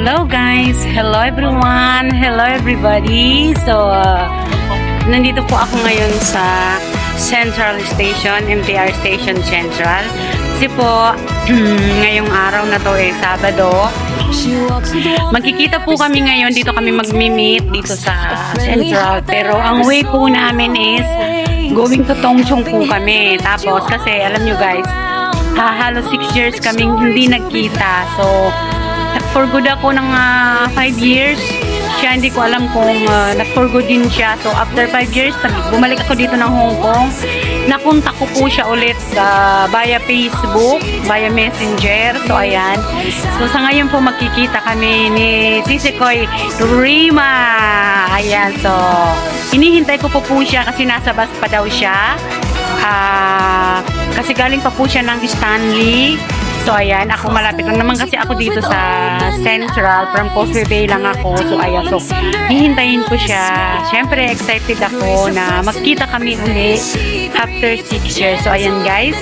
Hello guys! Hello everyone! Hello everybody! So, nandito po ako ngayon sa Central Station, MTR Station Central. Kasi po, ngayong araw na to Sabado. Magkikita po kami ngayon, dito kami mag-meet dito sa Central. Pero ang way po namin is going to Tongchong po kami. Tapos kasi alam nyo guys, halos 6 years kaming hindi nagkita. So, for good ako ng 5 years. Siya, hindi ko alam kung nag-for good din siya. So, after 5 years, bumalik ako dito ng Hong Kong. Napunta ko po siya ulit via Facebook, via Messenger. So, ayan. So, sa ngayon po magkikita kami ni Tisikoy Rima. Ayan. So, hinihintay ko po siya kasi nasa bus pa daw siya. Kasi galing pa po siya ng Stanley. So, ayan, ako malapit lang naman kasi ako dito sa Central. From Causeway Bay lang ako. So, ayan. So, hihintayin ko siya. Siyempre, excited ako na magkita kami ulit after 6 years. So, ayan guys.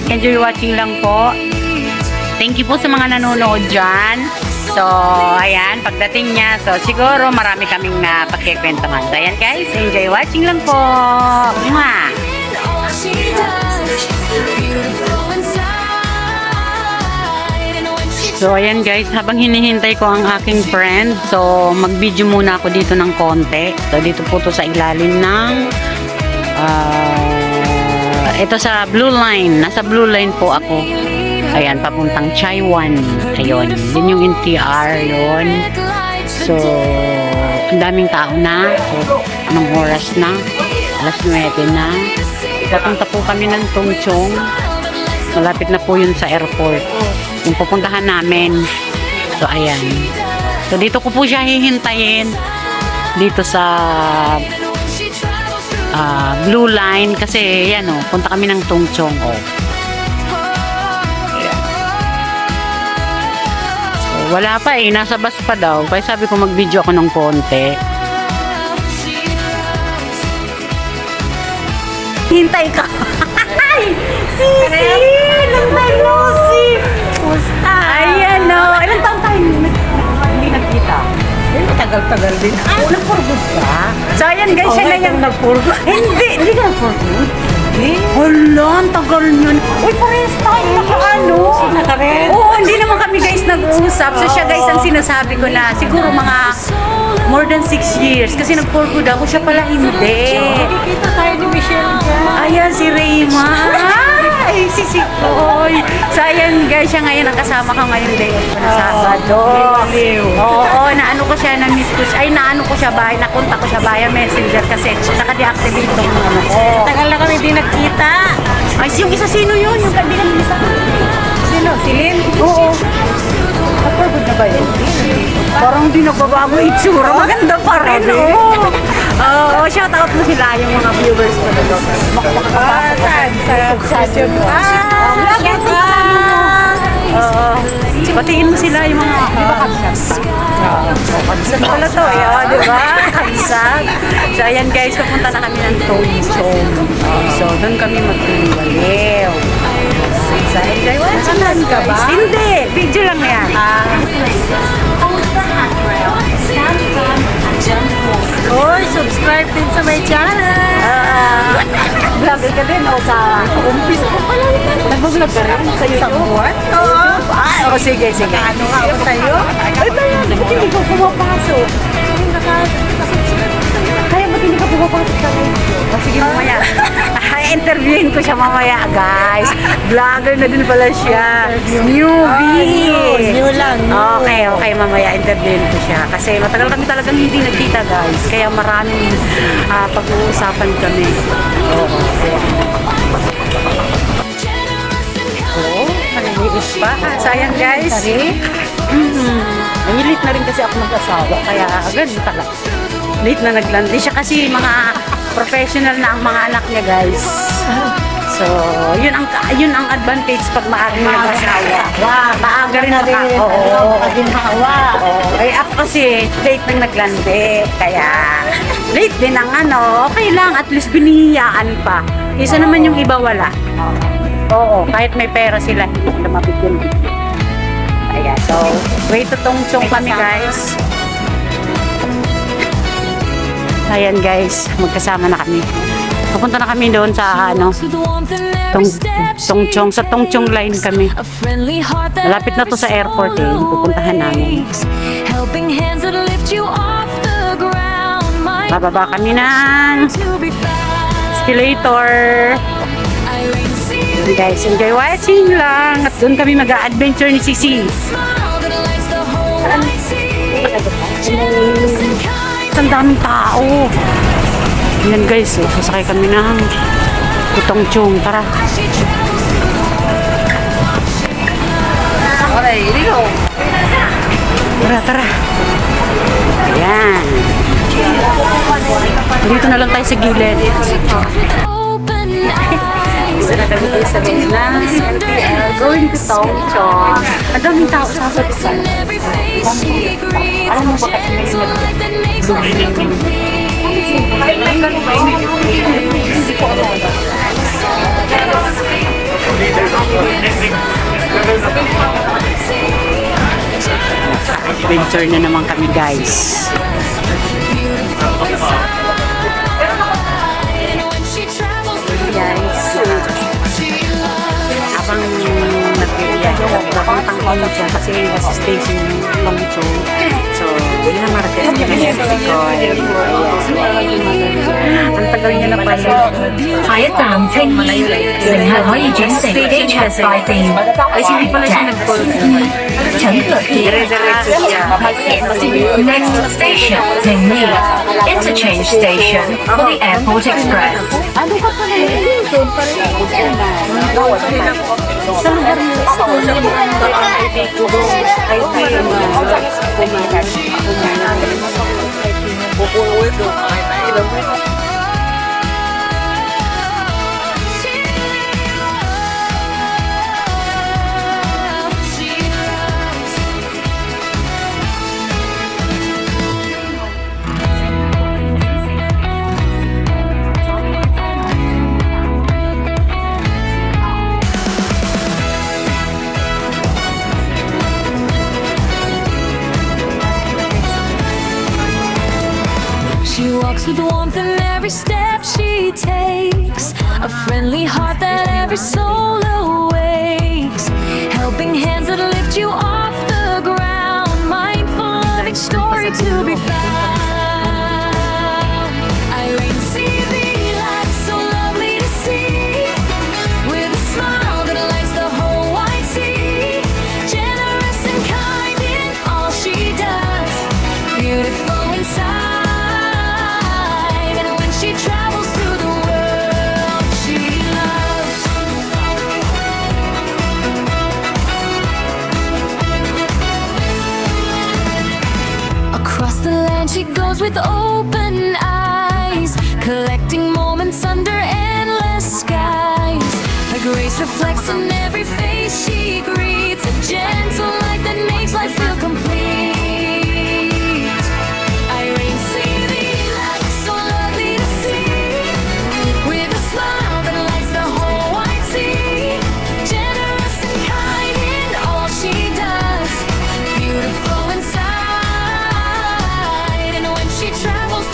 Enjoy watching lang po. Thank you po sa mga nanonood dyan. So, ayan, pagdating niya. So, siguro marami kaming napagkikwentuhan. So, ayan guys. Enjoy watching lang po. Mwah! So, ayan guys, habang hinihintay ko ang aking friend, so, mag-video muna ako dito ng konti. So, dito po to sa ilalim ng, ito sa Blue Line. Nasa Blue Line po ako. Ayan, papuntang Chaiwan. Ayun, yun yung NTR, yun. So, ang daming tao na. So, anong oras na? Alas 9 na. Papunta po kami ng Tongchong. Malapit na po yun sa airport. Yung pupuntahan namin. So, ayan. So, dito ko po siya hihintayin. Dito sa Blue Line. Kasi, yan o. Punta kami ng Tongchong. O. So, wala pa eh. Nasa bus pa daw. Kaya sabi ko mag-video ako ng konti. Hintay ka. Ay! Sisi! Landay mo! Musta? Ayan o. Ilang taon tayo hindi nagkita? Tagal-tagal din. Nag-for-good ka? So, ayan guys, siya na yung nag-for-good. Hindi ka nag-for-good? Hala, ang tagal nyo. Uy, parehas tayo naka-ano. Oo, hindi naman kami guys nag-uusap. So, siya guys, ang sinasabi ko na siguro mga more than 6 years. Kasi nag-for-good ako, siya pala hindi. Nakikita tayo ni Michelle dyan. Ayan, si Rayma. Ay, si Sikoy. So, ayan guys, siya ngayon ang kasama ka ngayon day off na Sabado. Oo, naano ko siya, na-miss ko siya. Ay, naano ko siya bahay, nakunta ko siya via Messenger kasi naka-deactivate itong ano ko. Tagal na kami di nagkita. Ay, yung isa sino yun? Yung kaibigan mo isa? Sino? Si Lynn? Oo. Nag-for-good na ba yun? Parang di nagbabago itsura. Maganda pa rin, oo. Oo, shout out mo sila yung mga viewers ko na doon. Saan? Sa YouTube. Vlogger ka! Oo. Batiin mo sila yung mga, di ba kabsat? Kabsat pala to, di ba? Kabsat. So, ayan guys, papunta na kami ng Tongchong. So, doon kami magtulibaliw. So, enjoy watching lang ka ba? Hindi, video lang yan. Hoy, subscribe din sa my channel. Vlogger ka din o sa Umpisa ko pala. nag-vlog ka rin sa Isang YouTube? buwan? Oo. Oo, sige, sige. Ano nga ako sa'yo? Ay, ba't hindi ka pumapasok? Nakasubscribe ko sa'yo. Kaya ba't hindi ka pumapasok sa live? O sige, mamaya. Interviewin ko siya mamaya, guys. Vlogger na din pala siya. Newbie. New lang. Okay, okay, mamaya interviewin ko siya. Kasi matagal kami talagang hindi nagkita, guys. Kaya maraming pag-uusapan kami. Oo. Oo, naliliis pa. Sayang, guys. Late na rin kasi ako mag-asawa. Kaya ganun talaga. Late na naglandi siya kasi mga professional na ang mga anak niya, guys. So, yun ang advantage pag maaga nag-asawa. Maaga rin Oo. Paginawa. Eh, ako kasi late nang naglandi. Kaya late din ang ano. Okay lang, at least binihiyaan pa. Isa naman yung iba wala. Oo, kahit may pera sila, hindi sila mabigyan. Ayan. So, way to Tongchong kami guys. Ayan guys, magkasama na kami. Pupunta na kami doon sa Tongchong. Sa Tongchong line kami. Malapit na to sa airport eh. Pupuntahan namin. Bababa kami ng escalator. Yun guys, enjoy watching lang. At doon kami mag-a-adventure ni Sisi. Ang daming tao. Yan guys, sasakay kami ng Tongchong. Tara. Tara. Ayan. Dito na lang tayo sa gilid. Isa na kami tayo sa loob ng MTR going to Tongchong. Ang daming tao sa Pagkasan. Alam mo ba kasi may adventure na naman kami guys. Habang nagbibiyahe papuntang Tongchong kasi nasa station Tongchong. So, yun ang market nila niya sa Bicol. Ang tagal niya na pala. 下一站青衣，乘客可以轉乘機場快線。 Ay, hindi pala siya nag-call. 請特別 Dire-diretso siya. Next station, Tingli. Interchange station for the Airport Express. Ano ka pa na yun? Doon pa rin. Sa lugar mo, ako She walks with warmth in every step she takes, a friendly heart that every soul awakes, helping hands that lift you off the ground, mindful of each story to be found. Irene CV, light so lovely to see, with a smile that lights the whole wide sea, generous and kind in all she does, beautiful inside. She travels through the world she loves. Across the land she goes with open eyes, collecting moments under endless skies. Her grace reflects in every face she greets, a gentle light that makes life feel complete. Irene CV, light so lovely to see, with a smile that lights the whole wide sea, generous and kind in all she does, beautiful inside, and when she travels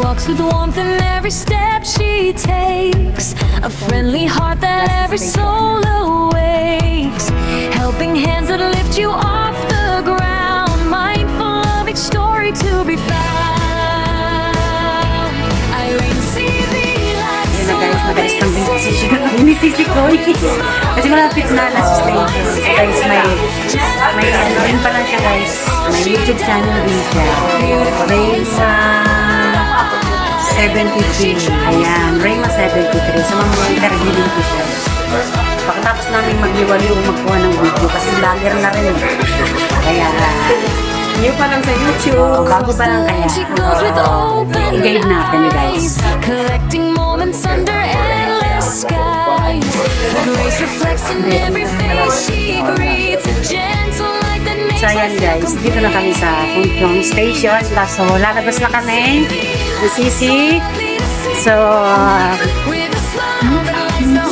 walks with warmth in every step she takes. A friendly heart that every soul awakes. Helping hands that lift you off the ground. Mindful of each story to be found. Irene CV like Ayun na guys, madalas ng decision. Minisisi ko. Kasi malapit na last station. Guys, may ano rin pala siya guys. May YouTube channel din siya. Rayma 73. Ayan, Rayma 73. Sa mga interview din ko siya. Pagkatapos namin magliwaliw magkuha ng video kasi vlogger na rin. Kaya, new pa lang sa YouTube. Bago pa lang kaya. I-guide natin guys. collecting moments under endless skies. Grace reflects in every face she greets. Gentle like the So ayan guys, dito na kami sa Kuntlong Station. So lalabas na kami. Sisi. So,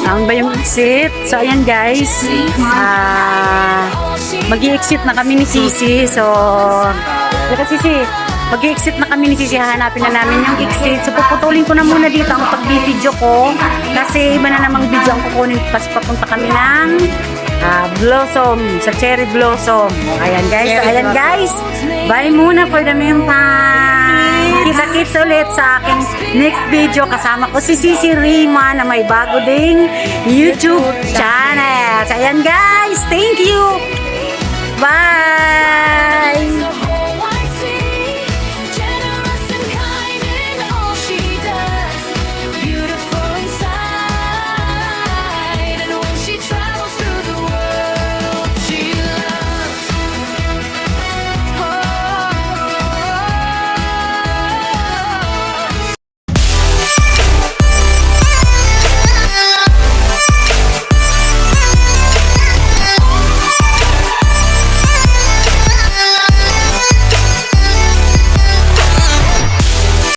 saan ba yung exit? So ayan guys, mag-i-exit na kami ni Sisi. So, Sisi, mag-i-exit na kami ni Sisi. Hahanapin na namin yung exit. So puputulin ko na muna dito ang pag-video ko. Kasi iba na namang video ang kukunin. Tapos papunta kami ng Blossom, sa Cherry Blossom. Ayan guys, so ayan guys. Bye muna for the meantime. Kita-kits ulit sa aking next video. Kasama ko si Sisi Rima na may bago ding YouTube channel. So ayan guys, thank you. Bye!